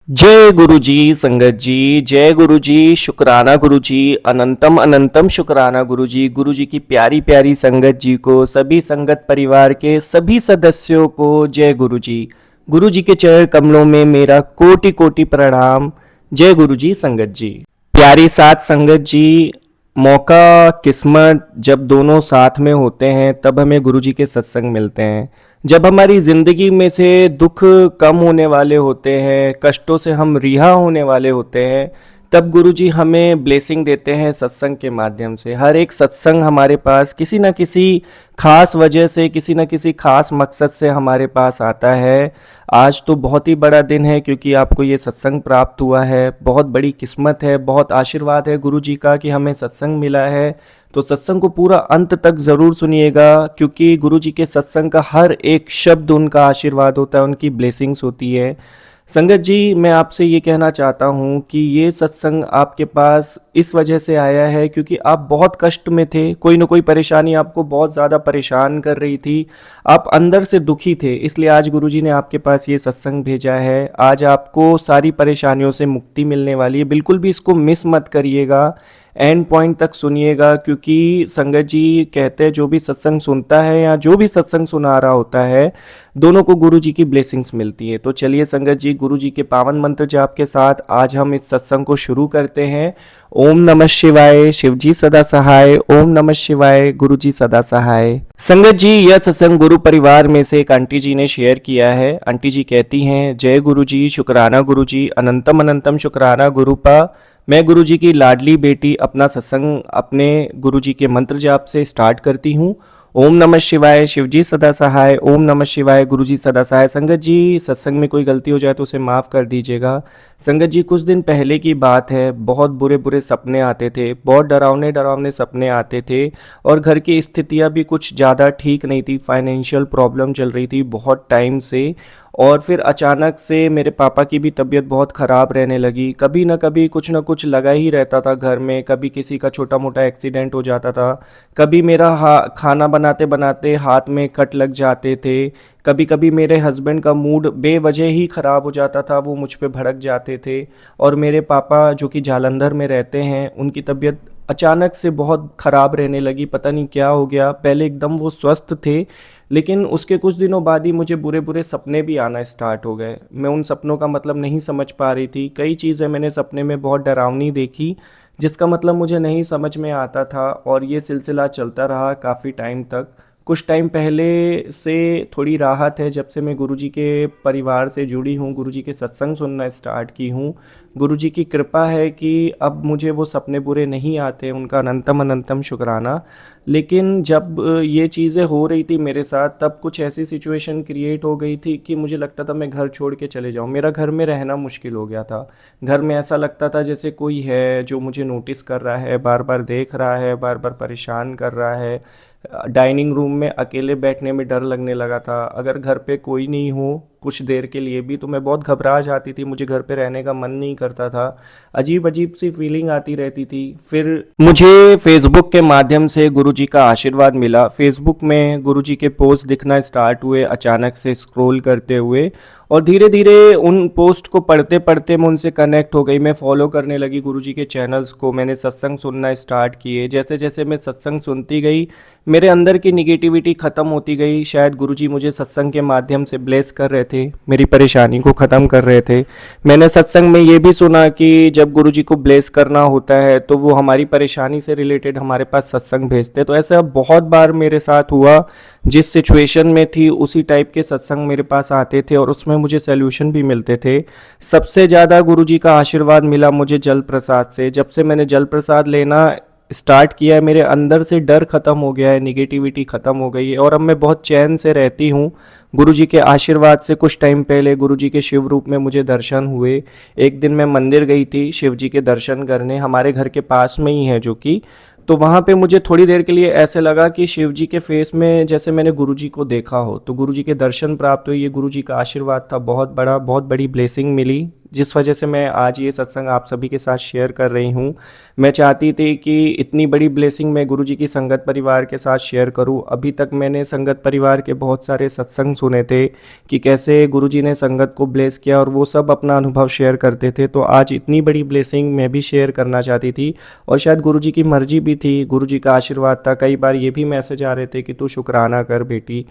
जय गुरु जी संगत जी। जय गुरु जी, शुक्राना गुरु जी, अनंतम अनंतम शुक्राना गुरु जी की प्यारी प्यारी संगत जी को, सभी संगत परिवार के सभी सदस्यों को जय गुरु जी के चरण कमलों में मेरा कोटि कोटि प्रणाम। जय गुरु जी संगत जी। प्यारी साथ संगत जी, मौका किस्मत जब दोनों साथ में होते हैं तब हमें गुरु जी के सत्संग मिलते हैं। जब हमारी ज़िंदगी में से दुख कम होने वाले होते हैं, कष्टों से हम रिहा होने वाले होते हैं, तब गुरु जी हमें ब्लेसिंग देते हैं सत्संग के माध्यम से। हर एक सत्संग हमारे पास किसी न किसी खास वजह से, किसी न किसी खास मकसद से हमारे पास आता है। आज तो बहुत ही बड़ा दिन है क्योंकि आपको ये सत्संग प्राप्त हुआ है। बहुत बड़ी किस्मत है, बहुत आशीर्वाद है गुरु जी का कि हमें सत्संग मिला है। तो सत्संग को पूरा अंत तक ज़रूर सुनिएगा क्योंकि गुरु जी के सत्संग का हर एक शब्द उनका आशीर्वाद होता है, उनकी ब्लेसिंग्स होती है। संगत जी, मैं आपसे ये कहना चाहता हूँ कि ये सत्संग आपके पास इस वजह से आया है क्योंकि आप बहुत कष्ट में थे, कोई ना कोई परेशानी आपको बहुत ज़्यादा परेशान कर रही थी, आप अंदर से दुखी थे, इसलिए आज गुरुजी ने आपके पास ये सत्संग भेजा है। आज आपको सारी परेशानियों से मुक्ति मिलने वाली है। बिल्कुल भी इसको मिस मत करिएगा, एंड पॉइंट तक सुनिएगा क्योंकि संगत जी कहते हैं जो भी सत्संग सुनता है या जो भी सत्संग सुना रहा होता है, दोनों को गुरु जी की ब्लेसिंग्स मिलती है। तो चलिए संगत जी, गुरु जी के पावन मंत्र जाप के साथ आज हम इस सत्संग को शुरू करते हैं। ओम नमः शिवाय, शिव जी सदा सहाय। ओम नमः शिवाय, गुरु जी सदा सहाय। संगत जी, यह सत्संग गुरु परिवार में से एक आंटी जी ने शेयर किया है। आंटी जी कहती हैं, जय गुरु जी, शुक्राना गुरु जी, अनंतम अनंतम शुक्राना गुरुपा। मैं गुरु जी की लाडली बेटी अपना सत्संग अपने गुरु जी के मंत्र जाप से स्टार्ट करती हूँ। ओम नमः शिवाय, शिव जी सदा सहाय। ओम नमः शिवाय, गुरु जी सदा सहाय। संगत जी, सत्संग में कोई गलती हो जाए तो उसे माफ़ कर दीजिएगा। संगत जी, कुछ दिन पहले की बात है, बहुत बुरे बुरे सपने आते थे, बहुत डरावने डरावने सपने आते थे और घर की स्थितियाँ भी कुछ ज़्यादा ठीक नहीं थी। फाइनेंशियल प्रॉब्लम चल रही थी बहुत टाइम से और फिर अचानक से मेरे पापा की भी तबीयत बहुत ख़राब रहने लगी। कभी ना कभी कुछ ना कुछ लगा ही रहता था घर में, कभी किसी का छोटा मोटा एक्सीडेंट हो जाता था, कभी मेरा खाना बनाते बनाते हाथ में कट लग जाते थे, कभी कभी मेरे हस्बैंड का मूड बेवजह ही ख़राब हो जाता था, वो मुझ पे भड़क जाते थे। और मेरे पापा जो कि जालंधर में रहते हैं, उनकी तबीयत अचानक से बहुत ख़राब रहने लगी, पता नहीं क्या हो गया। पहले एकदम वो स्वस्थ थे लेकिन उसके कुछ दिनों बाद ही मुझे बुरे बुरे सपने भी आना स्टार्ट हो गए। मैं उन सपनों का मतलब नहीं समझ पा रही थी। कई चीज़ें मैंने सपने में बहुत डरावनी देखी जिसका मतलब मुझे नहीं समझ में आता था और ये सिलसिला चलता रहा काफ़ी टाइम तक। कुछ टाइम पहले से थोड़ी राहत है, जब से मैं गुरुजी के परिवार से जुड़ी हूँ, गुरुजी के सत्संग सुनना स्टार्ट की हूँ। गुरुजी की कृपा है कि अब मुझे वो सपने बुरे नहीं आते, उनका अनंतम अनंतम शुक्राना। लेकिन जब ये चीज़ें हो रही थी मेरे साथ, तब कुछ ऐसी सिचुएशन क्रिएट हो गई थी कि मुझे लगता था मैं घर छोड़ के चले जाऊँ। मेरा घर में रहना मुश्किल हो गया था। घर में ऐसा लगता था जैसे कोई है जो मुझे नोटिस कर रहा है, बार बार देख रहा है, बार बार परेशान कर रहा है। डाइनिंग रूम में अकेले बैठने में डर लगने लगा था। अगर घर पे कोई नहीं हो कुछ देर के लिए भी तो मैं बहुत घबरा जाती थी, मुझे घर पे रहने का मन नहीं करता था। अजीब अजीब सी फीलिंग आती रहती थी। फिर मुझे फेसबुक के माध्यम से गुरुजी का आशीर्वाद मिला। फेसबुक में गुरुजी के पोस्ट दिखना स्टार्ट हुए अचानक से स्क्रॉल करते हुए, और धीरे धीरे उन पोस्ट को पढ़ते पढ़ते मैं उनसे कनेक्ट हो गई। मैं फॉलो करने लगी गुरुजी के चैनल्स को, मैंने सत्संग सुनना स्टार्ट किए। जैसे जैसे मैं सत्संग सुनती गई मेरे अंदर की निगेटिविटी ख़त्म होती गई। शायद गुरुजी मुझे सत्संग के माध्यम से ब्लेस कर रहे थे, मेरी परेशानी को ख़त्म कर रहे थे। मैंने सत्संग में ये भी सुना कि जब गुरुजी को ब्लेस करना होता है तो वो हमारी परेशानी से रिलेटेड हमारे पास सत्संग भेजते। तो ऐसा बहुत बार मेरे साथ हुआ, जिस सिचुएशन में थी उसी टाइप के सत्संग मेरे पास आते थे और उसमें मुझे सल्यूशन भी मिलते थे। सबसे ज़्यादा गुरुजी का आशीर्वाद मिला मुझे जल प्रसाद से। जब से मैंने जल प्रसाद लेना स्टार्ट किया है, मेरे अंदर से डर ख़त्म हो गया है, निगेटिविटी ख़त्म हो गई है और अब मैं बहुत चैन से रहती हूँ गुरुजी के आशीर्वाद से। कुछ टाइम पहले गुरुजी के शिव रूप में मुझे दर्शन हुए। एक दिन मैं मंदिर गई थी शिव जी के दर्शन करने, हमारे घर के पास में ही है जो कि, तो वहाँ पे मुझे थोड़ी देर के लिए ऐसे लगा कि शिव जी के फेस में जैसे मैंने गुरुजी को देखा हो। तो गुरुजी के दर्शन प्राप्त हुए, ये गुरुजी का आशीर्वाद था, बहुत बड़ा बहुत बड़ी ब्लेसिंग मिली। जिस वजह से मैं आज ये सत्संग आप सभी के साथ शेयर कर रही हूँ। मैं चाहती थी कि इतनी बड़ी ब्लेसिंग मैं गुरुजी की संगत परिवार के साथ शेयर करूँ। अभी तक मैंने संगत परिवार के बहुत सारे सत्संग सुने थे कि कैसे गुरुजी ने संगत को ब्लेस किया और वो सब अपना अनुभव शेयर करते थे। तो आज इतनी बड़ी ब्लेसिंग मैं भी शेयर करना चाहती थी और शायद गुरुजी की मर्जी भी थी, गुरुजी का आशीर्वाद था। कई बार ये भी मैसेज आ रहे थे कि तू शुक्राना कर बेटी।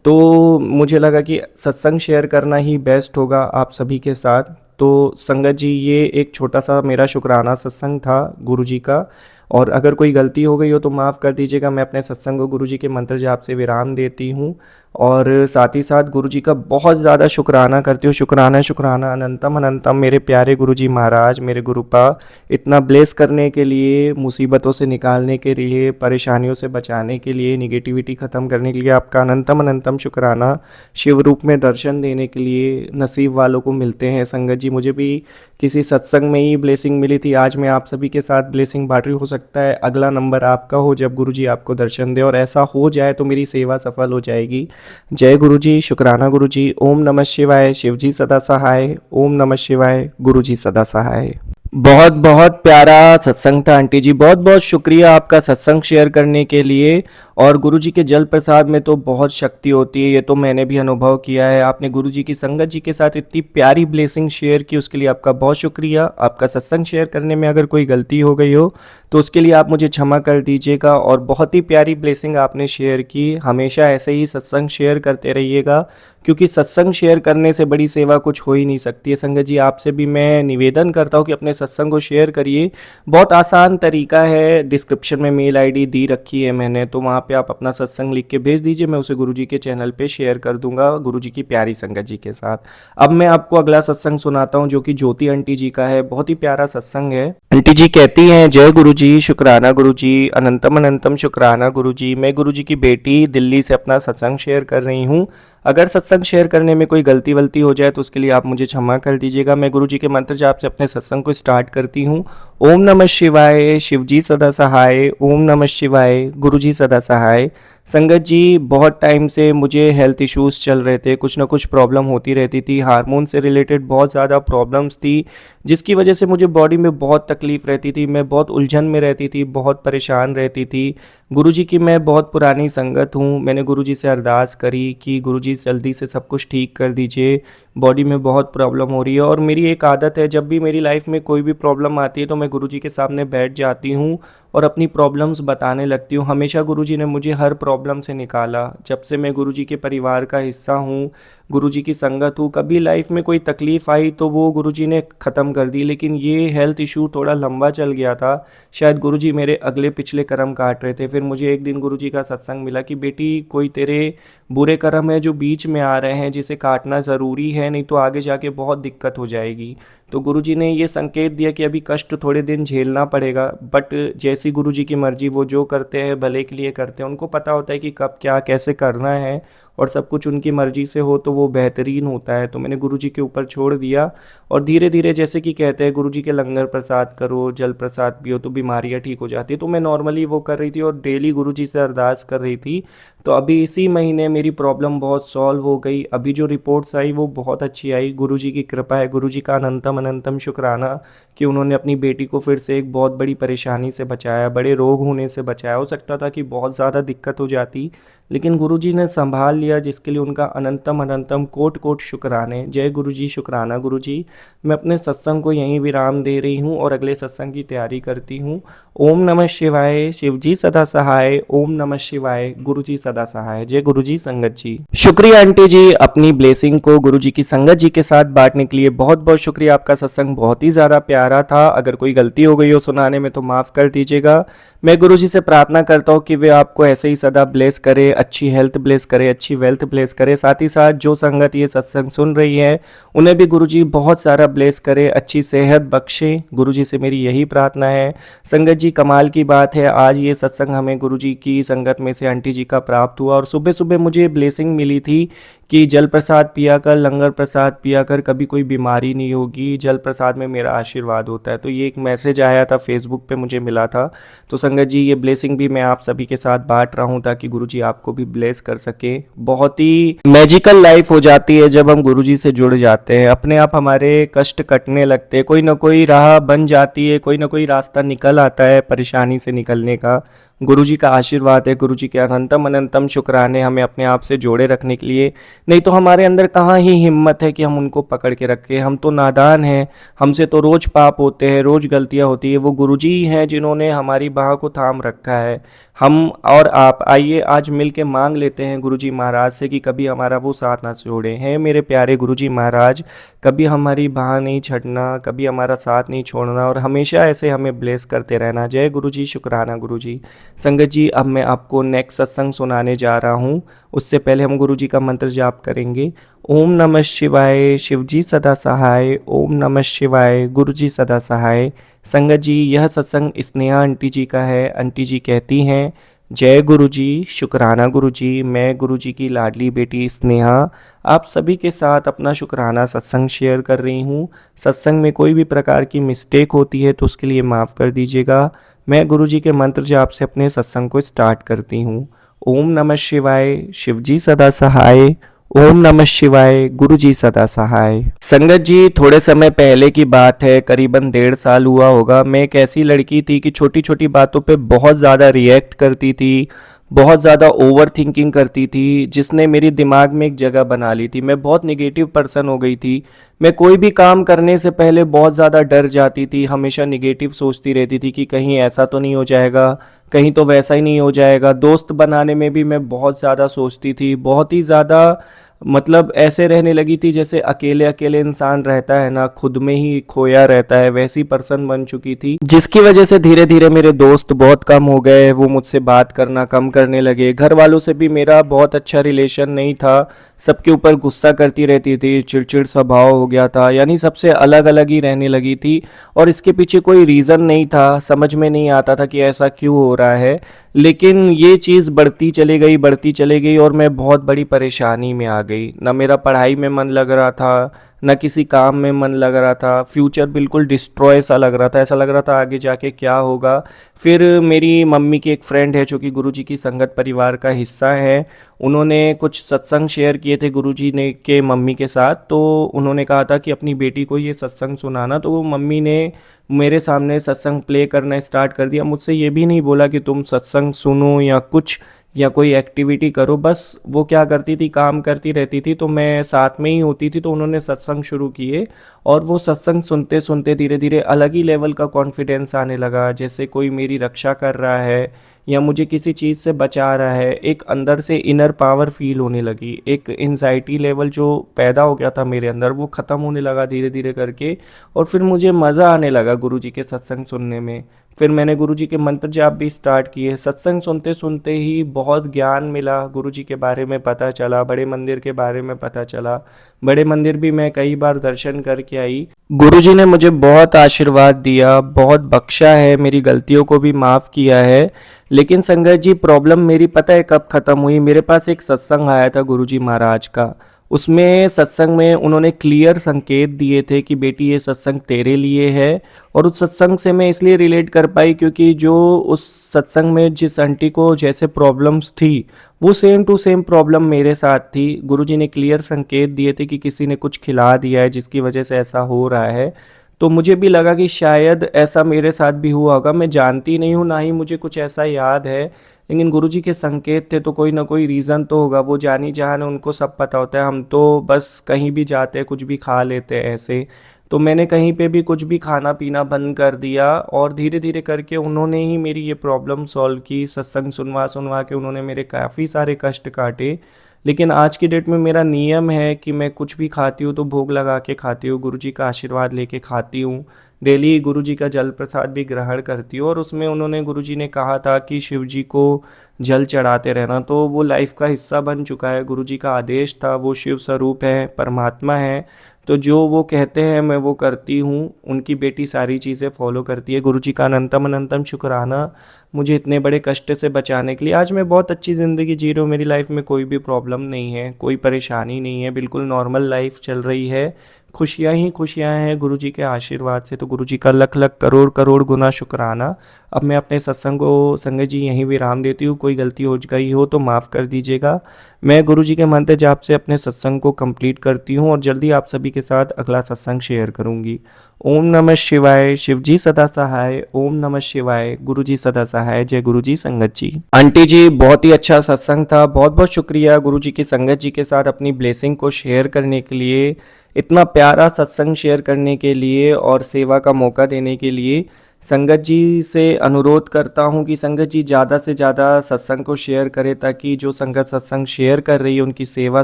तो मुझे लगा कि सत्संग शेयर करना ही बेस्ट होगा आप सभी के साथ। तो संगत जी, ये एक छोटा सा मेरा शुक्राना सत्संग था गुरुजी का। और अगर कोई गलती हो गई हो तो माफ़ कर दीजिएगा। मैं अपने सत्संग को गुरुजी के मंत्र जाप से विराम देती हूँ और साथ ही साथ गुरुजी का बहुत ज़्यादा शुक्राना करती हूँ। शुक्राना शुक्राना अनंतम अनंतम मेरे प्यारे गुरुजी महाराज, मेरे गुरुपा, इतना ब्लेस करने के लिए, मुसीबतों से निकालने के लिए, परेशानियों से बचाने के लिए, निगेटिविटी ख़त्म करने के लिए आपका अनंतम अनंतम शुक्राना। शिव रूप में दर्शन देने के लिए नसीब वालों को मिलते हैं संगत जी। मुझे भी किसी सत्संग में ही ब्लेसिंग मिली थी, आज मैं आप सभी के साथ ब्लेसिंग बांट रही हूँ। हो सकता है अगला नंबर आपका हो जब गुरुजी आपको दर्शन दे, और ऐसा हो जाए तो मेरी सेवा सफल हो जाएगी। जय गुरुजी, शुक्राना गुरुजी। ओम नमः शिवाय, शिवजी सदा सहाय। ओम नमः शिवाय, गुरुजी सदा सहाय। बहुत बहुत प्यारा सत्संग था आंटी जी, बहुत बहुत शुक्रिया आपका सत्संग शेयर करने के लिए। और गुरुजी के जल प्रसाद में तो बहुत शक्ति होती है, ये तो मैंने भी अनुभव किया है। आपने गुरुजी की संगत जी के साथ इतनी प्यारी ब्लेसिंग शेयर की, उसके लिए आपका बहुत शुक्रिया। आपका सत्संग शेयर करने में अगर कोई गलती हो गई हो तो उसके लिए आप मुझे क्षमा कर दीजिएगा। और बहुत ही प्यारी ब्लेसिंग आपने शेयर की। हमेशा ऐसे ही सत्संग शेयर करते रहिएगा, क्योंकि सत्संग शेयर करने से बड़ी सेवा कुछ हो ही नहीं सकती है। संगत जी, आपसे भी मैं निवेदन करता हूँ कि अपने सत्संग को शेयर करिए। बहुत आसान तरीका है, डिस्क्रिप्शन में मेल आईडी दी रखी है मैंने, तो वहाँ पे आप अपना सत्संग लिख के भेज दीजिए, मैं उसे गुरुजी के चैनल पे शेयर कर दूंगा गुरुजी की प्यारी संगत जी के साथ। अब मैं आपको अगला सत्संग सुनाता हूँ जो कि ज्योति आंटी जी का है। बहुत ही प्यारा सत्संग है। आंटी जी कहती हैं, जय गुरुजी, शुक्राना गुरुजी, अनंतम अनंतम शुक्राना गुरुजी। मैं गुरुजी की बेटी दिल्ली से अपना सत्संग शेयर कर रही हूँ। अगर सत्संग शेयर करने में कोई गलती वलती हो जाए तो उसके लिए आप मुझे क्षमा कर दीजिएगा। मैं गुरुजी के मंत्र जाप से अपने सत्संग को स्टार्ट करती हूँ। ओम नमः शिवाय, शिवजी सदा सहाय। ओम नमः शिवाय, गुरुजी सदा सहाय। संगत जी, बहुत टाइम से मुझे हेल्थ इश्यूज़ चल रहे थे, कुछ ना कुछ प्रॉब्लम होती रहती थी। हार्मोन से रिलेटेड बहुत ज़्यादा प्रॉब्लम्स थी, जिसकी वजह से मुझे बॉडी में बहुत तकलीफ़ रहती थी। मैं बहुत उलझन में रहती थी, बहुत परेशान रहती थी। गुरुजी की मैं बहुत पुरानी संगत हूँ। मैंने गुरुजी से अरदास करी कि गुरुजी जल्दी से सब कुछ ठीक कर दीजिए, बॉडी में बहुत प्रॉब्लम हो रही है। और मेरी एक आदत है, जब भी मेरी लाइफ में कोई भी प्रॉब्लम आती है तो मैं गुरुजी के सामने बैठ जाती हूँ और अपनी प्रॉब्लम्स बताने लगती हूँ। हमेशा गुरुजी ने मुझे हर प्रॉब्लम से निकाला। जब से मैं गुरुजी के परिवार का हिस्सा हूँ, गुरुजी की संगत हूँ, कभी लाइफ में कोई तकलीफ़ आई तो वो गुरुजी ने ख़त्म कर दी। लेकिन ये हेल्थ इशू थोड़ा लंबा चल गया था, शायद गुरुजी मेरे अगले पिछले कर्म काट रहे थे। फिर मुझे एक दिन गुरुजी का सत्संग मिला कि बेटी, कोई तेरे बुरे कर्म है जो बीच में आ रहे हैं, जिसे काटना ज़रूरी है, नहीं तो आगे जाके बहुत दिक्कत हो जाएगी। तो गुरुजी ने ये संकेत दिया कि अभी कष्ट थोड़े दिन झेलना पड़ेगा, बट जैसी गुरुजी की मर्जी, वो जो करते हैं भले के लिए करते हैं। उनको पता होता है कि कब क्या कैसे करना है, और सब कुछ उनकी मर्जी से हो तो वो बेहतरीन होता है। तो मैंने गुरुजी के ऊपर छोड़ दिया। और धीरे धीरे, जैसे कि कहते हैं, गुरुजी के लंगर प्रसाद करो, जल प्रसाद पियो तो बीमारियां ठीक हो जाती है। तो मैं नॉर्मली वो कर रही थी और डेली गुरुजी से अरदास कर रही थी। तो अभी इसी महीने मेरी प्रॉब्लम बहुत सॉल्व हो गई। अभी जो रिपोर्ट्स आई वो बहुत अच्छी आई। गुरुजी की कृपा है, गुरुजी का अनंतम अनंतम शुक्राना कि उन्होंने अपनी बेटी को फिर से एक बहुत बड़ी परेशानी से बचाया, बड़े रोग होने से बचाया। हो सकता था कि बहुत ज़्यादा दिक्कत हो जाती, लेकिन गुरुजी ने संभाल लिया, जिसके लिए उनका अनंतम अनंतम कोट कोट शुक्राने। जय गुरुजी, शुक्राना गुरुजी। मैं अपने सत्संग को यहीं विराम दे रही हूँ और अगले सत्संग की तैयारी करती हूँ। ओम नमः शिवाय, शिवजी सदा सहाय। ओम नमः शिवाय, गुरुजी सदा सहाय। जय गुरुजी संगत जी। शुक्रिया आंटी जी, अपनी ब्लेसिंग को गुरुजी की संगत जी के साथ बांटने के लिए बहुत बहुत शुक्रिया। आपका सत्संग बहुत ही ज़्यादा प्यारा था। अगर कोई गलती हो गई हो सुनाने में तो माफ़ कर दीजिएगा। मैं गुरुजी से प्रार्थना करता हूँ कि वे आपको ऐसे ही सदा ब्लेस करे, अच्छी हेल्थ ब्लेस करे, अच्छी वेल्थ ब्लेस करे। साथ ही साथ जो संगत ये सत्संग सुन रही है उन्हें भी गुरुजी बहुत सारा ब्लेस करे, अच्छी सेहत बख्शे। गुरुजी से मेरी यही प्रार्थना है। संगत जी, कमाल की बात है, आज ये सत्संग हमें गुरुजी की संगत में से आंटी जी का प्राप्त हुआ। और सुबह सुबह मुझे ब्लेसिंग मिली थी कि जल प्रसाद पिया कर, लंगर प्रसाद पिया कर, कभी कोई बीमारी नहीं होगी, जल प्रसाद में मेरा आशीर्वाद होता है। तो ये एक मैसेज आया था, फेसबुक पे मुझे मिला था। तो संगत जी, ये ब्लेसिंग भी मैं आप सभी के साथ बांट रहा हूँ ताकि गुरुजी आपको आपको भी ब्लेस कर सके। बहुत ही मैजिकल लाइफ हो जाती है जब हम गुरुजी से जुड़ जाते हैं, अपने आप हमारे कष्ट कटने लगते हैं, कोई ना कोई राह बन जाती है, कोई ना कोई रास्ता निकल आता है परेशानी से निकलने का। गुरुजी का आशीर्वाद है, गुरुजी के अनंतम अनंतम शुक्राने हमें अपने आप से जोड़े रखने के लिए। नहीं तो हमारे अंदर कहाँ ही हिम्मत है कि हम उनको पकड़ के रखें, हम तो नादान हैं, हमसे तो रोज पाप होते हैं, रोज गलतियां होती है। वो गुरुजी ही हैं जिन्होंने हमारी बाह को थाम रखा है। हम और आप आइए आज मिल के मांग लेते हैं गुरुजी महाराज से कि कभी हमारा वो साथ ना छोड़े। हैं मेरे प्यारे गुरुजी महाराज, कभी हमारी बाह नहीं छड़ना, कभी हमारा साथ नहीं छोड़ना और हमेशा ऐसे हमें ब्लेस करते रहना। जय गुरुजी, शुक्राना गुरुजी। संगत जी, अब मैं आपको नेक्स्ट सत्संग सुनाने जा रहा हूँ। उससे पहले हम गुरुजी का मंत्र जाप करेंगे। ओम नमः शिवाय, शिवजी सदा सहाय। ओम नमः शिवाय, गुरुजी सदा सहाय। संगत जी, यह सत्संग स्नेहा आंटी जी का है। आंटी जी कहती हैं, जय गुरुजी, शुक्राना गुरुजी। मैं गुरुजी की लाडली बेटी स्नेहा आप सभी के साथ अपना शुक्राना सत्संग शेयर कर रही हूँ। सत्संग में कोई भी प्रकार की मिस्टेक होती है तो उसके लिए माफ़ कर दीजिएगा। मैं गुरुजी के मंत्र जाप से अपने सत्संग को स्टार्ट करती हूँ। ओम नमः शिवाय, शिवजी सदा सहाय। ओम नमः शिवाय, गुरुजी सदा सहाय। संगत जी, थोड़े समय पहले की बात है, करीबन 1.5 साल हुआ होगा। मैं एक ऐसी लड़की थी कि छोटी छोटी बातों पे बहुत ज़्यादा रिएक्ट करती थी, बहुत ज़्यादा ओवर थिंकिंग करती थी, जिसने मेरी दिमाग में एक जगह बना ली थी। मैं बहुत निगेटिव पर्सन हो गई थी। मैं कोई भी काम करने से पहले बहुत ज़्यादा डर जाती थी, हमेशा निगेटिव सोचती रहती थी कि कहीं ऐसा तो नहीं हो जाएगा, कहीं तो वैसा ही नहीं हो जाएगा। दोस्त बनाने में भी मैं बहुत ज़्यादा सोचती थी, बहुत ही ज़्यादा, मतलब ऐसे रहने लगी थी जैसे अकेले अकेले इंसान रहता है ना, खुद में ही खोया रहता है, वैसी पर्सन बन चुकी थी। जिसकी वजह से धीरे धीरे मेरे दोस्त बहुत कम हो गए, वो मुझसे बात करना कम करने लगे। घर वालों से भी मेरा बहुत अच्छा रिलेशन नहीं था, सबके ऊपर गुस्सा करती रहती थी, चिड़चिड़ स्वभाव हो गया था, यानी सबसे अलग अलग ही रहने लगी थी। और इसके पीछे कोई रीज़न नहीं था, समझ में नहीं आता था कि ऐसा क्यों हो रहा है। लेकिन ये चीज़ बढ़ती चली गई, बढ़ती चली गई और मैं बहुत बड़ी परेशानी में आ गई। ना मेरा पढ़ाई में मन लग रहा था, ना किसी काम में मन लग रहा था। फ्यूचर बिल्कुल डिस्ट्रॉय सा लग रहा था, ऐसा लग रहा था आगे जाके क्या होगा। फिर मेरी मम्मी की एक फ्रेंड है जो कि गुरुजी की संगत परिवार का हिस्सा है, उन्होंने कुछ सत्संग शेयर किए थे गुरुजी ने के मम्मी के साथ। तो उन्होंने कहा था कि अपनी बेटी को ये सत्संग सुनाना, तो वो मम्मी ने मेरे सामने सत्संग प्ले करना स्टार्ट कर दिया। मुझसे ये भी नहीं बोला कि तुम सत्संग सुनो या कुछ या कोई एक्टिविटी करो, बस वो क्या करती थी, काम करती रहती थी, तो मैं साथ में ही होती थी। तो उन्होंने सत्संग शुरू किए और वो सत्संग सुनते सुनते धीरे धीरे अलग ही लेवल का कॉन्फिडेंस आने लगा, जैसे कोई मेरी रक्षा कर रहा है या मुझे किसी चीज़ से बचा रहा है। एक अंदर से इनर पावर फील होने लगी, एक एंजाइटी लेवल जो पैदा हो गया था मेरे अंदर वो ख़त्म होने लगा धीरे धीरे करके। और फिर मुझे मज़ा आने लगा गुरुजी के सत्संग सुनने में। फिर मैंने गुरुजी के मंत्र जाप भी स्टार्ट किए। सत्संग सुनते सुनते ही बहुत ज्ञान मिला, गुरुजी के बारे में पता चला, बड़े मंदिर के बारे में पता चला। बड़े मंदिर भी मैं कई बार दर्शन करके आई। गुरुजी ने मुझे बहुत आशीर्वाद दिया, बहुत बख्शा है, मेरी गलतियों को भी माफ़ किया है। लेकिन संगत जी, प्रॉब्लम मेरी पता है कब ख़त्म हुई? मेरे पास एक सत्संग आया था गुरुजी महाराज का। उसमें सत्संग में उन्होंने क्लियर संकेत दिए थे कि बेटी ये सत्संग तेरे लिए है। और उस सत्संग से मैं इसलिए रिलेट कर पाई क्योंकि जो उस सत्संग में जिस आंटी को जैसे प्रॉब्लम्स थी वो सेम टू सेम प्रॉब्लम मेरे साथ थी। गुरुजी ने क्लियर संकेत दिए थे कि किसी ने कुछ खिला दिया है जिसकी वजह से ऐसा हो रहा है। तो मुझे भी लगा कि शायद ऐसा मेरे साथ भी हुआ होगा। मैं जानती नहीं हूँ, ना ही मुझे कुछ ऐसा याद है, लेकिन गुरुजी के संकेत थे तो कोई ना कोई रीज़न तो होगा। वो जानी जहान है, उनको सब पता होता है। हम तो बस कहीं भी जाते हैं कुछ भी खा लेते हैं ऐसे। तो मैंने कहीं पे भी कुछ भी खाना पीना बंद कर दिया और धीरे धीरे करके उन्होंने ही मेरी ये प्रॉब्लम सॉल्व की। सत्संग सुनवा सुनवा के उन्होंने मेरे काफ़ी सारे कष्ट काटे। लेकिन आज की डेट में मेरा नियम है कि मैं कुछ भी खाती हूँ तो भोग लगा के खाती हूँ, गुरुजी का आशीर्वाद लेके खाती हूँ। डेली गुरुजी का जल प्रसाद भी ग्रहण करती हूँ। और उसमें उन्होंने गुरुजी ने कहा था कि शिव जी को जल चढ़ाते रहना, तो वो लाइफ का हिस्सा बन चुका है। गुरुजी का आदेश था, वो शिव स्वरूप है, परमात्मा है, तो जो वो कहते हैं मैं वो करती हूँ। उनकी बेटी सारी चीज़ें फॉलो करती है। गुरुजी का अनंतम अनंतम शुक्राना मुझे इतने बड़े कष्ट से बचाने के लिए। आज मैं बहुत अच्छी ज़िंदगी जी रहा हूँ, मेरी लाइफ में कोई भी प्रॉब्लम नहीं है, कोई परेशानी नहीं है, बिल्कुल नॉर्मल लाइफ चल रही है। खुशियाँ ही खुशियाँ हैं गुरु जी के आशीर्वाद से। तो गुरु जी का लख लख करोड़ करोड़ गुना शुक्राना। अब मैं अपने सत्संग को संगत जी यहीं विराम देती हूँ। कोई गलती हो गई हो तो माफ़ कर दीजिएगा। मैं गुरु जी के मंत्र जाप से अपने सत्संग को कंप्लीट करती हूँ और जल्दी आप सभी के साथ अगला सत्संग शेयर करूँगी। ओम नमः शिवाय, शिव जी सदा सहाय। ओम नमः शिवाय, गुरु जी सदा सहाय। जय गुरु जी संगत जी। आंटी जी बहुत ही अच्छा सत्संग था। बहुत बहुत शुक्रिया गुरु जी की संगत जी के साथ अपनी ब्लेसिंग को शेयर करने के लिए, इतना प्यारा सत्संग शेयर करने के लिए और सेवा का मौका देने के लिए। संगत जी से अनुरोध करता हूँ कि संगत जी ज़्यादा से ज़्यादा सत्संग को शेयर करें ताकि जो संगत सत्संग शेयर कर रही है उनकी सेवा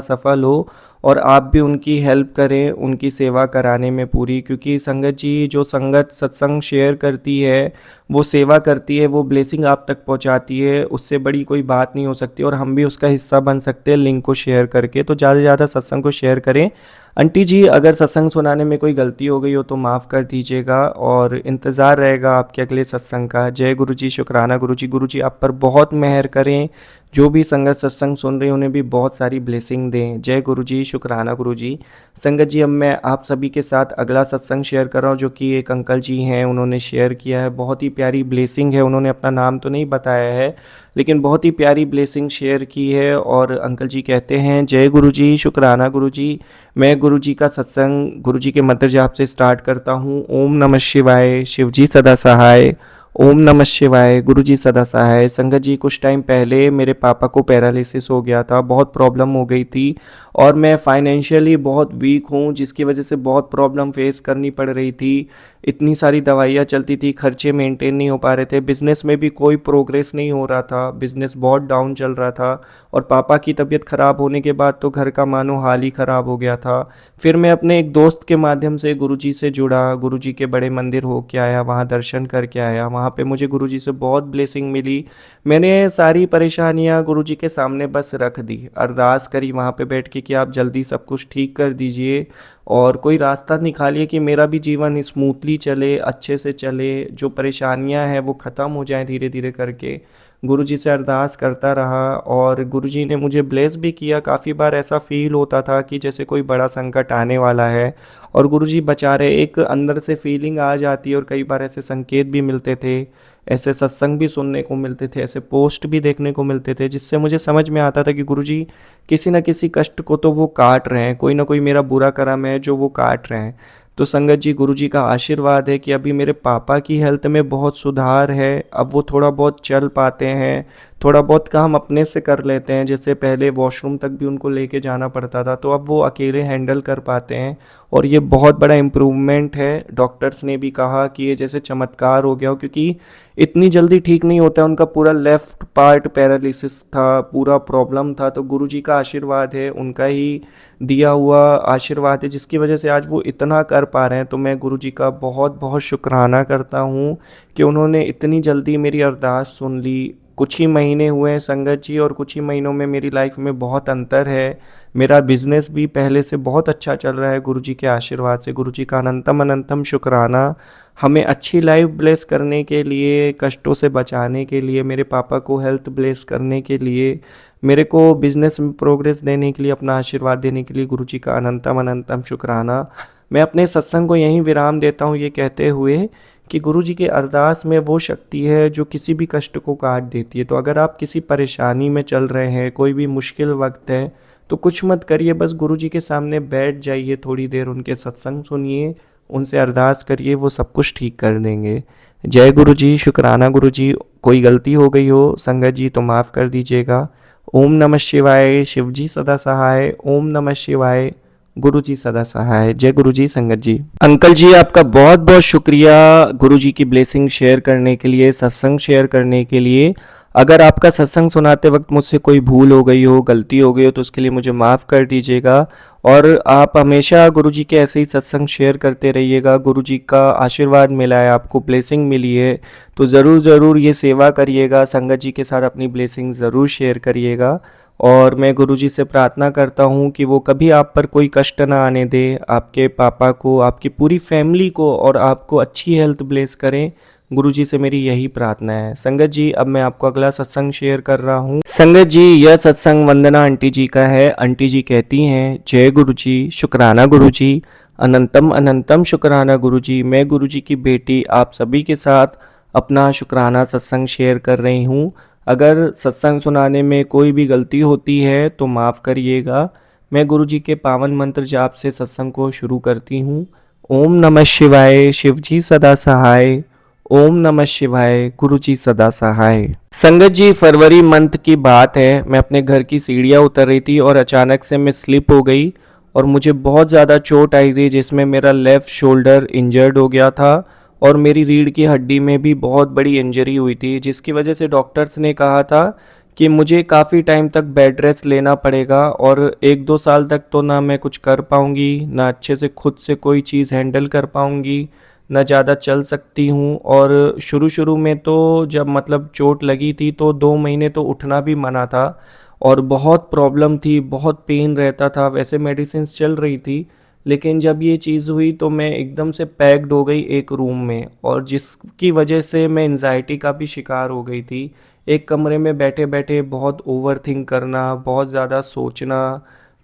सफल हो और आप भी उनकी हेल्प करें उनकी सेवा कराने में पूरी। क्योंकि संगत जी जो संगत सत्संग शेयर करती है, वो सेवा करती है, वो ब्लेसिंग आप तक पहुंचाती है, उससे बड़ी कोई बात नहीं हो सकती और हम भी उसका हिस्सा बन सकते हैं लिंक को शेयर करके। तो ज़्यादा से ज़्यादा सत्संग को शेयर करें। आंटी जी अगर सत्संग सुनाने में कोई गलती हो गई हो तो माफ़ कर दीजिएगा और इंतज़ार रहेगा आपके अगले सत्संग का। जय गुरु जी, शुक्राना गुरु जी। गुरु जी आप पर बहुत मेहर करें, जो भी संगत सत्संग सुन रहे हैं उन्हें भी बहुत सारी ब्लेसिंग दें। जय गुरु जी, शुक्राना गुरु जी। संगत जी अब मैं आप सभी के साथ अगला सत्संग शेयर कर रहा हूँ जो कि एक अंकल जी हैं, उन्होंने शेयर किया है। बहुत ही प्यारी ब्लेसिंग है। उन्होंने अपना नाम तो नहीं बताया है लेकिन बहुत ही प्यारी ब्लेसिंग शेयर की है और अंकल जी कहते हैं जय गुरु जी, शुक्राना गुरु जी। मैं गुरु जी का सत्संग गुरु जी के मंत्र जाप से स्टार्ट करता हूँ। ओम नमः शिवाय, शिव जी सदा सहाय। ओम नमः शिवाय, गुरु जी सदा सहाय। संगत जी कुछ टाइम पहले मेरे पापा को पैरालिसिस हो गया था, बहुत प्रॉब्लम हो गई थी और मैं फाइनेंशियली बहुत वीक हूँ जिसकी वजह से बहुत प्रॉब्लम फेस करनी पड़ रही थी। इतनी सारी दवाइयाँ चलती थी, खर्चे मेंटेन नहीं हो पा रहे थे, बिज़नेस में भी कोई प्रोग्रेस नहीं हो रहा था, बिज़नेस बहुत डाउन चल रहा था और पापा की तबीयत ख़राब होने के बाद तो घर का मानो हाल ही ख़राब हो गया था। फिर मैं अपने एक दोस्त के माध्यम से गुरुजी से जुड़ा, गुरुजी के बड़े मंदिर होके आया, वहाँ दर्शन करके आया। वहाँ पे मुझे गुरुजी से बहुत ब्लेसिंग मिली। मैंने सारी परेशानियाँ गुरुजी के सामने बस रख दी, अरदास करी वहाँ पे बैठ के कि आप जल्दी सब कुछ ठीक कर दीजिए और कोई रास्ता निकालिए कि मेरा भी जीवन स्मूथली चले, अच्छे से चले, जो परेशानियाँ हैं वो ख़त्म हो जाएँ धीरे धीरे करके। गुरुजी से अरदास करता रहा और गुरुजी ने मुझे ब्लेस भी किया। काफ़ी बार ऐसा फ़ील होता था कि जैसे कोई बड़ा संकट आने वाला है और गुरुजी बचा रहे, एक अंदर से फीलिंग आ जाती है और कई बार ऐसे संकेत भी मिलते थे, ऐसे सत्संग भी सुनने को मिलते थे, ऐसे पोस्ट भी देखने को मिलते थे जिससे मुझे समझ में आता था कि गुरुजी किसी न किसी कष्ट को तो वो काट रहे हैं, कोई ना कोई मेरा बुरा कर्म है जो वो काट रहे हैं। तो संगत जी गुरुजी का आशीर्वाद है कि अभी मेरे पापा की हेल्थ में बहुत सुधार है। अब वो थोड़ा बहुत चल पाते हैं, थोड़ा बहुत काम अपने से कर लेते हैं। जैसे पहले वॉशरूम तक भी उनको लेके जाना पड़ता था तो अब वो अकेले हैंडल कर पाते हैं और ये बहुत बड़ा इम्प्रूवमेंट है। डॉक्टर्स ने भी कहा कि ये जैसे चमत्कार हो गया हो, क्योंकि इतनी जल्दी ठीक नहीं होता है। उनका पूरा लेफ्ट पार्ट पैरालिसिस था, पूरा प्रॉब्लम था। तो गुरुजी का आशीर्वाद है, उनका ही दिया हुआ आशीर्वाद है जिसकी वजह से आज वो इतना कर पा रहे हैं। तो मैं गुरुजी का बहुत बहुत शुक्राना करता हूँ कि उन्होंने इतनी जल्दी मेरी अरदास सुन ली। कुछ ही महीने हुए हैं संगत जी और कुछ ही महीनों में मेरी लाइफ में बहुत अंतर है। मेरा बिजनेस भी पहले से बहुत अच्छा चल रहा है गुरुजी के आशीर्वाद से। गुरुजी का अनंतम अनंतम शुक्राना। हमें अच्छी लाइफ ब्लेस करने के लिए, कष्टों से बचाने के लिए, मेरे पापा को हेल्थ ब्लेस करने के लिए, मेरे को बिजनेस में प्रोग्रेस देने के लिए, अपना आशीर्वाद देने के लिए गुरुजी का अनंतम अनंतम शुक्राना। मैं अपने सत्संग को यहीं विराम देता हूँ ये कहते हुए कि गुरुजी के अरदास में वो शक्ति है जो किसी भी कष्ट को काट देती है। तो अगर आप किसी परेशानी में चल रहे हैं, कोई भी मुश्किल वक्त है, तो कुछ मत करिए, बस गुरुजी के सामने बैठ जाइए, थोड़ी देर उनके सत्संग सुनिए, उनसे अरदास करिए, वो सब कुछ ठीक कर देंगे। जय गुरु जी, शुक्राना गुरु जी। कोई गलती हो गई हो संगत जी तो माफ़ कर दीजिएगा। ओम नमः शिवाय, शिव जी सदा सहाय। ओम नमः शिवाय, गुरु जी सदा सहाय। जय गुरु जी संगत जी। अंकल जी आपका बहुत बहुत शुक्रिया गुरु जी की ब्लेसिंग शेयर करने के लिए, सत्संग शेयर करने के लिए। अगर आपका सत्संग सुनाते वक्त मुझसे कोई भूल हो गई हो, गलती हो गई हो तो उसके लिए मुझे माफ़ कर दीजिएगा और आप हमेशा गुरु जी के ऐसे ही सत्संग शेयर करते रहिएगा। गुरु जी का आशीर्वाद मिला है, आपको ब्लेसिंग मिली है तो ज़रूर ज़रूर ये सेवा करिएगा, संगत जी के साथ अपनी ब्लेसिंग ज़रूर शेयर करिएगा। और मैं गुरुजी से प्रार्थना करता हूँ कि वो कभी आप पर कोई कष्ट ना आने दे, आपके पापा को, आपकी पूरी फैमिली को और आपको अच्छी हेल्थ ब्लेस करें। गुरुजी से मेरी यही प्रार्थना है। संगत जी अब मैं आपको अगला सत्संग शेयर कर रहा हूँ। संगत जी यह सत्संग वंदना आंटी जी का है। आंटी जी कहती हैं जय गुरु जी, शुक्राना गुरु जी। अनंतम अनंतम शुक्राना गुरुजी। मैं गुरुजी की बेटी आप सभी के साथ अपना शुक्राना सत्संग शेयर कर रही हूँ। अगर सत्संग सुनाने में कोई भी गलती होती है तो माफ़ करिएगा। मैं गुरुजी के पावन मंत्र जाप से सत्संग को शुरू करती हूँ। ओम नमः शिवाय, शिवजी सदा सहाय। ओम नमः शिवाय, गुरुजी सदा सहाय। संगत जी, फरवरी मंथ की बात है। मैं अपने घर की सीढ़ियाँ उतर रही थी और अचानक से मैं स्लिप हो गई और मुझे बहुत ज़्यादा चोट आई थी, जिसमें मेरा लेफ़्ट शोल्डर इंजर्ड हो गया था और मेरी रीढ़ की हड्डी में भी बहुत बड़ी इंजरी हुई थी, जिसकी वजह से डॉक्टर्स ने कहा था कि मुझे काफ़ी टाइम तक बेड रेस्ट लेना पड़ेगा और 1-2 साल तक तो ना मैं कुछ कर पाऊँगी, ना अच्छे से खुद से कोई चीज़ हैंडल कर पाऊँगी, ना ज़्यादा चल सकती हूँ। और शुरू-शुरू में तो जब मतलब चोट लगी थी तो 2 महीने तो उठना भी मना था और बहुत प्रॉब्लम थी, बहुत पेन रहता था। वैसे मेडिसिन्स चल रही थी, लेकिन जब ये चीज़ हुई तो मैं एकदम से पैक्ड हो गई एक रूम में, और जिसकी वजह से मैं एंजाइटी का भी शिकार हो गई थी। एक कमरे में बैठे-बैठे बहुत ओवरथिंक करना, बहुत ज़्यादा सोचना,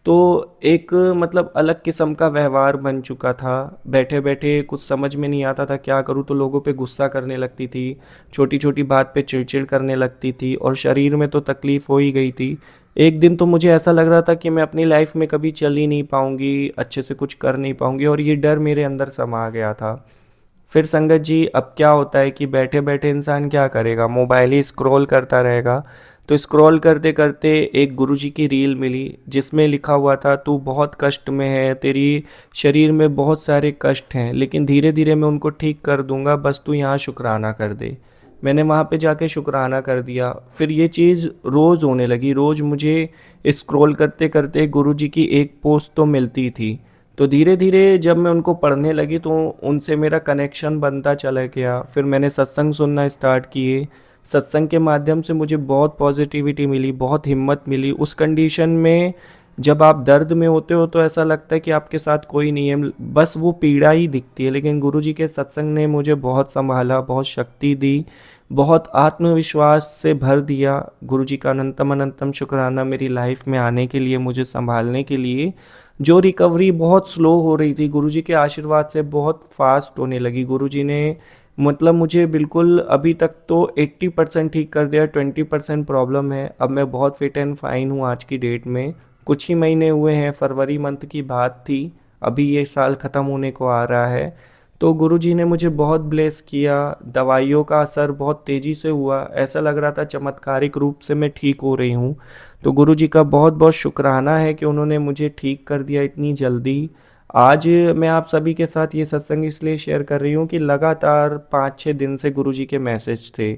तो एक मतलब अलग किस्म का व्यवहार बन चुका था। बैठे-बैठे कुछ समझ में नहीं आता था क्या करूँ, तो लोगों पे गुस्सा करने लगती थी, छोटी-छोटी बात पे चिड़-चिड़ करने लगती थी और शरीर में तो तकलीफ़ हो ही गई थी। एक दिन तो मुझे ऐसा लग रहा था कि मैं अपनी लाइफ़ में कभी चल ही नहीं पाऊँगी, अच्छे से कुछ कर नहीं पाऊँगी, और ये डर मेरे अंदर समा गया था। फिर संगत जी, अब क्या होता है कि बैठे-बैठे इंसान क्या करेगा, मोबाइल ही स्क्रॉल करता रहेगा। तो स्क्रॉल करते-करते एक गुरुजी की रील मिली, जिसमें लिखा हुआ था, तू बहुत कष्ट में है, तेरी शरीर में बहुत सारे कष्ट हैं, लेकिन धीरे-धीरे मैं उनको ठीक कर दूँगा, बस तू यहाँ शुक्राना कर दे। मैंने वहाँ पे जाके शुक्राना कर दिया। फिर ये चीज़ रोज़ होने लगी, रोज़ मुझे स्क्रॉल करते-करते गुरुजी की एक पोस्ट तो मिलती थी। तो धीरे-धीरे जब मैं उनको पढ़ने लगी तो उनसे मेरा कनेक्शन बनता चला गया। फिर मैंने सत्संग सुनना स्टार्ट किए। सत्संग के माध्यम से मुझे बहुत पॉजिटिविटी मिली, बहुत हिम्मत मिली। उस कंडीशन में जब आप दर्द में होते हो तो ऐसा लगता है कि आपके साथ कोई नहीं है, बस वो पीड़ा ही दिखती है। लेकिन गुरुजी के सत्संग ने मुझे बहुत सँभाला, बहुत शक्ति दी, बहुत आत्मविश्वास से भर दिया। गुरुजी का अनंतम अनंतम शुक्राना मेरी लाइफ़ में आने के लिए, मुझे सँभालने के लिए। जो रिकवरी बहुत स्लो हो रही थी, गुरुजी के आशीर्वाद से बहुत फ़ास्ट होने लगी। गुरुजी ने मतलब मुझे बिल्कुल अभी तक तो 80% ठीक कर दिया, 20% प्रॉब्लम है। अब मैं बहुत फिट एंड फाइन हूँ आज की डेट में। कुछ ही महीने हुए हैं, फरवरी मंथ की बात थी, अभी ये साल ख़त्म होने को आ रहा है। तो गुरुजी ने मुझे बहुत ब्लेस किया, दवाइयों का असर बहुत तेज़ी से हुआ, ऐसा लग रहा था चमत्कारिक रूप से मैं ठीक हो रही हूँ। तो गुरुजी का बहुत बहुत शुक्राना है कि उन्होंने मुझे ठीक कर दिया इतनी जल्दी। आज मैं आप सभी के साथ ये सत्संग इसलिए शेयर कर रही हूँ कि लगातार 5-6 दिन से गुरुजी के मैसेज थे,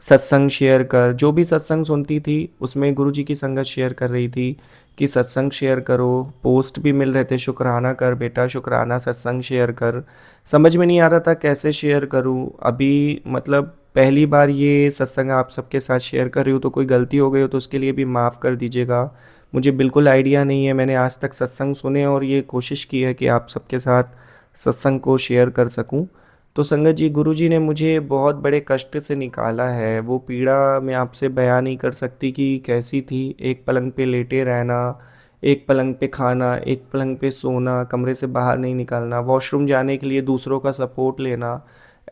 सत्संग शेयर कर। जो भी सत्संग सुनती थी उसमें गुरुजी की संगत शेयर कर रही थी कि सत्संग शेयर करो। पोस्ट भी मिल रहे थे, शुक्राना कर बेटा, शुक्राना सत्संग शेयर कर। समझ में नहीं आ रहा था कैसे शेयर करूं। अभी मतलब पहली बार ये सत्संग आप सबके साथ शेयर कर रही हूँ, तो कोई गलती हो गई हो तो उसके लिए भी माफ़ कर दीजिएगा। मुझे बिल्कुल आइडिया नहीं है, मैंने आज तक सत्संग सुने और ये कोशिश की है कि आप सबके साथ सत्संग को शेयर कर सकूं। तो संगत जी, गुरुजी ने मुझे बहुत बड़े कष्ट से निकाला है। वो पीड़ा मैं आपसे बयान नहीं कर सकती कि कैसी थी। एक पलंग पे लेटे रहना, एक पलंग पे खाना, एक पलंग पे सोना, कमरे से बाहर नहीं निकलना, वॉशरूम जाने के लिए दूसरों का सपोर्ट लेना।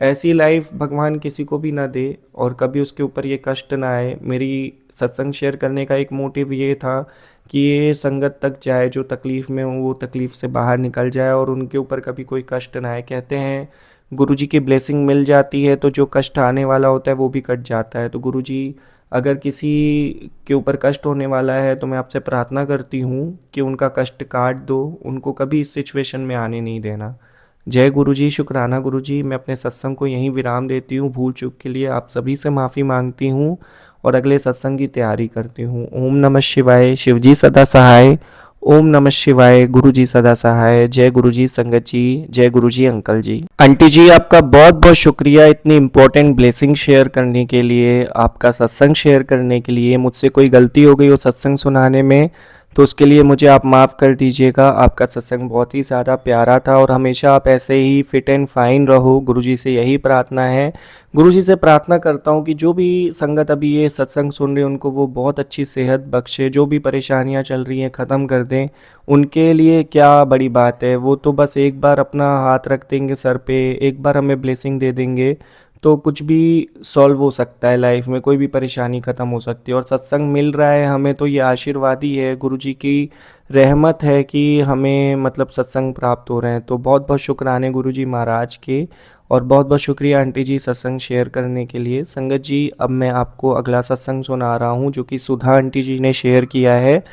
ऐसी लाइफ भगवान किसी को भी ना दे और कभी उसके ऊपर ये कष्ट ना आए। मेरी सत्संग शेयर करने का एक मोटिव ये था कि ये संगत तक जाए, जो तकलीफ़ में हो वो तकलीफ़ से बाहर निकल जाए और उनके ऊपर कभी कोई कष्ट ना आए। कहते हैं गुरुजी की ब्लेसिंग मिल जाती है तो जो कष्ट आने वाला होता है वो भी कट जाता है। तो गुरुजी, अगर किसी के ऊपर कष्ट होने वाला है तो मैं आपसे प्रार्थना करती हूँ कि उनका कष्ट काट दो, उनको कभी इस सिचुएशन में आने नहीं देना। जय गुरुजी, शुक्राना गुरुजी। मैं अपने सत्संग को यहीं विराम देती हूँ। भूल चूक के लिए आप सभी से माफ़ी मांगती हूँ और अगले सत्संग की तैयारी करती हूँ। ओम नमः शिवाय, शिवजी सदा सहाय। ओम नमः शिवाय, गुरुजी सदा सहाय। जय गुरुजी संगत जी, जय गुरुजी अंकल जी। आंटी जी, आपका बहुत बहुत शुक्रिया इतनी इम्पोर्टेंट ब्लेसिंग शेयर करने के लिए, आपका सत्संग शेयर करने के लिए। मुझसे कोई गलती हो गई हो सत्संग सुनाने में तो उसके लिए मुझे आप माफ़ कर दीजिएगा। आपका सत्संग बहुत ही ज़्यादा प्यारा था और हमेशा आप ऐसे ही फिट एंड फाइन रहो, गुरुजी से यही प्रार्थना है। गुरुजी से प्रार्थना करता हूँ कि जो भी संगत अभी ये सत्संग सुन रहे हैं उनको वो बहुत अच्छी सेहत बख्शे, जो भी परेशानियाँ चल रही हैं ख़त्म कर दें। उनके लिए क्या बड़ी बात है, वो तो बस एक बार अपना हाथ रख देंगे सर पे, एक बार हमें ब्लेसिंग दे देंगे तो कुछ भी सॉल्व हो सकता है लाइफ में, कोई भी परेशानी ख़त्म हो सकती है। और सत्संग मिल रहा है हमें तो ये आशीर्वाद ही है, गुरुजी की रहमत है कि हमें मतलब सत्संग प्राप्त हो रहे हैं। तो बहुत बहुत शुक्राने गुरुजी महाराज के, और बहुत बहुत शुक्रिया आंटी जी सत्संग शेयर करने के लिए। संगत जी, अब मैं आपको अगला सत्संग सुना रहा हूँ जो कि सुधा आंटी जी ने शेयर किया है।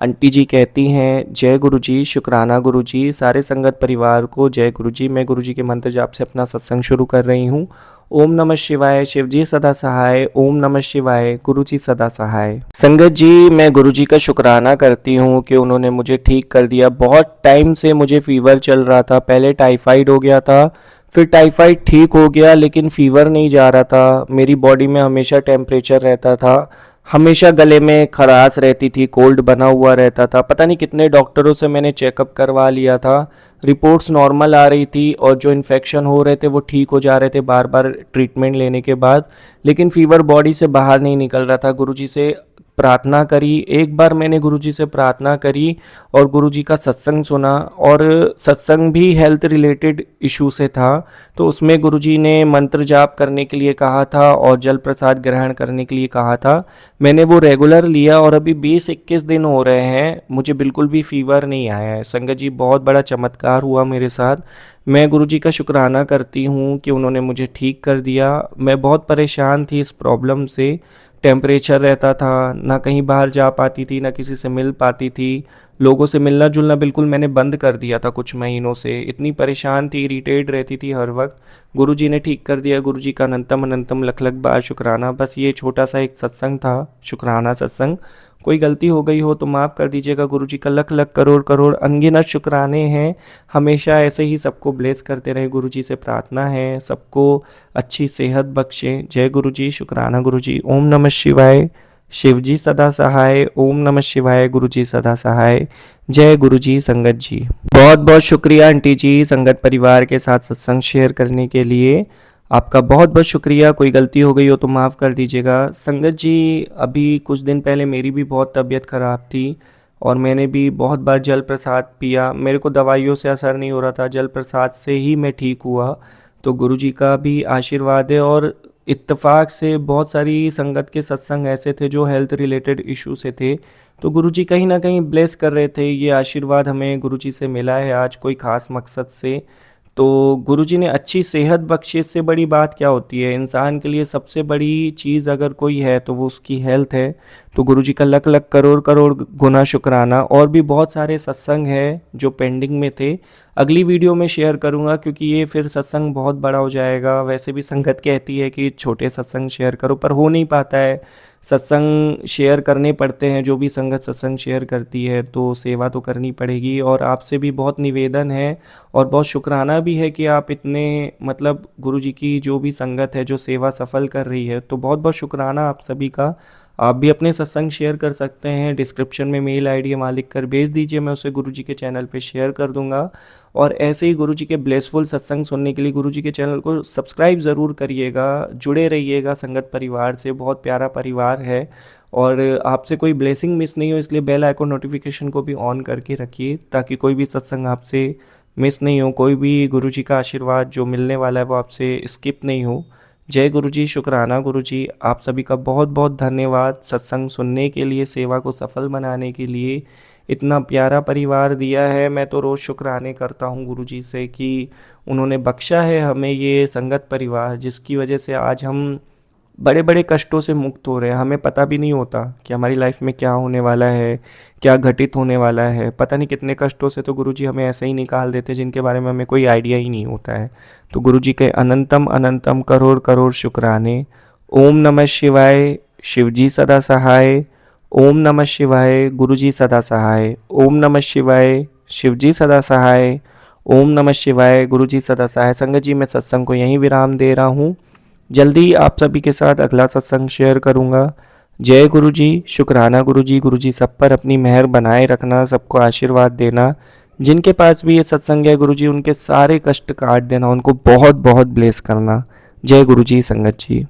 आंटी जी कहती हैं, जय गुरुजी, शुक्राना गुरुजी, सारे संगत परिवार को जय गुरुजी। मैं गुरुजी के मंत्र जाप से अपना सत्संग शुरू कर रही हूँ। ओम नमः शिवाय, शिवजी सदा सहाय। ओम नमः शिवाय, गुरुजी सदा सहाय। संगत जी, मैं गुरुजी का शुक्राना करती हूँ कि उन्होंने मुझे ठीक कर दिया। बहुत टाइम से मुझे फीवर चल रहा था, पहले टाइफाइड हो गया था, फिर टाइफाइड ठीक हो गया लेकिन फीवर नहीं जा रहा था। मेरी बॉडी में हमेशा टेम्परेचर रहता था, हमेशा गले में खराश रहती थी, कोल्ड बना हुआ रहता था। पता नहीं कितने डॉक्टरों से मैंने चेकअप करवा लिया था, रिपोर्ट्स नॉर्मल आ रही थी और जो इन्फेक्शन हो रहे थे वो ठीक हो जा रहे थे बार बार ट्रीटमेंट लेने के बाद, लेकिन फीवर बॉडी से बाहर नहीं निकल रहा था। गुरुजी से प्रार्थना करी, एक बार मैंने गुरुजी से प्रार्थना करी और गुरुजी का सत्संग सुना, और सत्संग भी हेल्थ रिलेटेड इशू से था। तो उसमें गुरुजी ने मंत्र जाप करने के लिए कहा था और जल प्रसाद ग्रहण करने के लिए कहा था। मैंने वो रेगुलर लिया और अभी 20-21 दिन हो रहे हैं, मुझे बिल्कुल भी फीवर नहीं आया है। संगत जी, बहुत बड़ा चमत्कार हुआ मेरे साथ। मैं गुरुजी का शुक्राना करती हूँ कि उन्होंने मुझे ठीक कर दिया। मैं बहुत परेशान थी इस प्रॉब्लम से, टेम्परेचर रहता था, ना कहीं बाहर जा पाती थी, ना किसी से मिल पाती थी, लोगों से मिलना जुलना बिल्कुल मैंने बंद कर दिया था कुछ महीनों से। इतनी परेशान थी, इरिटेट रहती थी हर वक्त। गुरुजी ने ठीक कर दिया, गुरुजी का अनंतम अनंतम लख लख बार शुक्राना। बस ये छोटा सा एक सत्संग था, शुक्राना सत्संग। कोई गलती हो गई हो तो माफ़ कर दीजिएगा। गुरुजी का लख लख करोड़ करोड़ अनगिनत शुक्राने हैं। हमेशा ऐसे ही सबको ब्लेस करते रहे, गुरुजी से प्रार्थना है सबको अच्छी सेहत बख्शें। जय गुरुजी, शुक्राना गुरुजी। ओम नमः शिवाय, शिवजी सदा सहाय। ओम नमः शिवाय, गुरुजी सदा सहाय। जय गुरुजी। संगत जी, बहुत बहुत शुक्रिया आंटी जी संगत परिवार के साथ सत्संग शेयर करने के लिए। आपका बहुत बहुत शुक्रिया। कोई गलती हो गई हो तो माफ़ कर दीजिएगा। संगत जी, अभी कुछ दिन पहले मेरी भी बहुत तबीयत ख़राब थी और मैंने भी बहुत बार जल प्रसाद पिया, मेरे को दवाइयों से असर नहीं हो रहा था, जल प्रसाद से ही मैं ठीक हुआ। तो गुरुजी का भी आशीर्वाद है, और इत्तेफाक से बहुत सारी संगत के सत्संग ऐसे थे जो हेल्थ रिलेटेड इशू से थे, तो गुरुजी कहीं ना कहीं ब्लेस कर रहे थे। ये आशीर्वाद हमें गुरुजी से मिला है आज कोई ख़ास मकसद से। तो गुरुजी ने अच्छी सेहत बख्शी, इससे बड़ी बात क्या होती है। इंसान के लिए सबसे बड़ी चीज़ अगर कोई है तो वो उसकी हेल्थ है। तो गुरुजी का लख लख करोड़ करोड़ गुना शुक्राना। और भी बहुत सारे सत्संग हैं जो पेंडिंग में थे, अगली वीडियो में शेयर करूंगा क्योंकि ये फिर सत्संग बहुत बड़ा हो जाएगा। वैसे भी संगत कहती है कि छोटे सत्संग शेयर करो, पर हो नहीं पाता है। सत्संग शेयर करने पड़ते हैं, जो भी संगत सत्संग शेयर करती है तो सेवा तो करनी पड़ेगी। और आपसे भी बहुत निवेदन है और बहुत शुक्राना भी है कि आप इतने मतलब गुरुजी की जो भी संगत है जो सेवा सफल कर रही है, तो बहुत बहुत शुक्राना आप सभी का। आप भी अपने सत्संग शेयर कर सकते हैं, डिस्क्रिप्शन में मेल आईडी वहाँ लिख कर भेज दीजिए, मैं उसे गुरुजी के चैनल पे शेयर कर दूंगा। और ऐसे ही गुरुजी के ब्लेसफुल सत्संग सुनने के लिए गुरुजी के चैनल को सब्सक्राइब ज़रूर करिएगा, जुड़े रहिएगा संगत परिवार से, बहुत प्यारा परिवार है। और आपसे कोई ब्लेसिंग मिस नहीं हो, इसलिए बेल आइकन नोटिफिकेशन को भी ऑन करके रखिए ताकि कोई भी सत्संग आपसे मिस नहीं हो, कोई भी गुरुजी का आशीर्वाद जो मिलने वाला है वो आपसे स्किप नहीं हो। जय गुरुजी, शुक्राना गुरुजी। आप सभी का बहुत बहुत धन्यवाद सत्संग सुनने के लिए, सेवा को सफल बनाने के लिए। इतना प्यारा परिवार दिया है, मैं तो रोज़ शुक्राने करता हूँ गुरुजी से कि उन्होंने बख्शा है हमें ये संगत परिवार, जिसकी वजह से आज हम बड़े बड़े कष्टों से मुक्त हो रहे हैं। हमें पता भी नहीं होता कि हमारी लाइफ में क्या होने वाला है, क्या घटित होने वाला है। पता नहीं कितने कष्टों से तो गुरुजी हमें ऐसे ही निकाल देते जिनके बारे में हमें कोई आइडिया ही नहीं होता है। तो गुरुजी के अनंतम अनंतम करोड़ करोड़ शुक्राने। ओम नमः शिवाय, शिवजी सदा सहाय। ओम नमः शिवाय, गुरुजी सदा सहाय। ओम नमः शिवाय, शिवजी सदा सहाय। ओम नमः शिवाय, गुरुजी सदा सहाय। संगत जी, मैं सत्संग को यहीं विराम दे रहा हूँ। जल्दी आप सभी के साथ अगला सत्संग शेयर करूँगा। जय गुरु जी, शुक्राना गुरु जी सब पर अपनी मेहर बनाए रखना, सबको आशीर्वाद देना। जिनके पास भी ये सत्संग है गुरु जी, उनके सारे कष्ट काट देना, उनको बहुत बहुत ब्लेस करना। जय गुरु जी, संगत जी।